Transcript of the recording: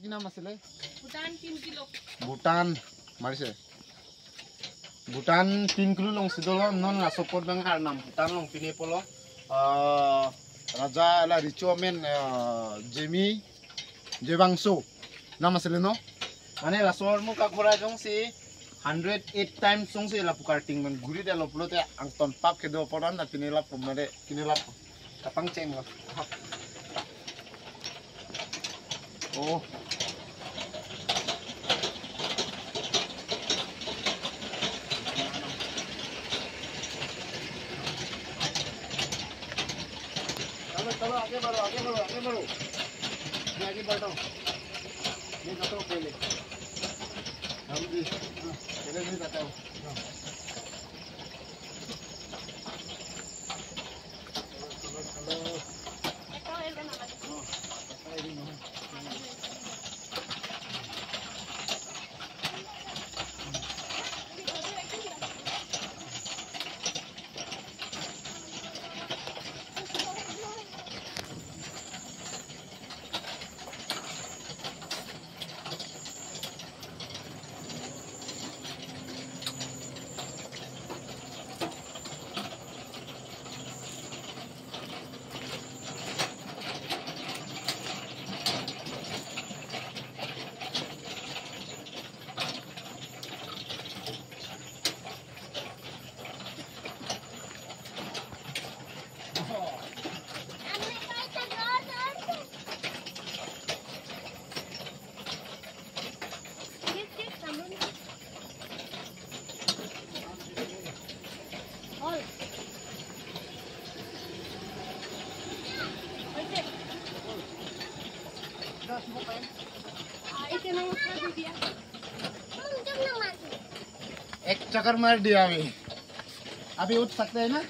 কি নাম আছিলে ভুটান 3 কিলো ভুটান মাৰিছে ভুটান 3 কিলো লং সিদল নন la support bang har nam Bhutan লং পিনে পলো raja la richomen jemi jebangso নাম আছিলে ন মানে লাসৰ মু কা ঘৰা জং সি 108 times song se la pukarting man guri de lo pulote ang ton pap ke do podan na pinela pomade pinela kapang cheng la oh चलो आगे बढ़ो आगे बढ़ो आगे बढ़ो मैं आगे बढ़ता हूँ मैं जाता हूँ पहले हम भी पहले नहीं जाता हूँ एक चक्कर मार दिया अभी उठ सकते हैं ना?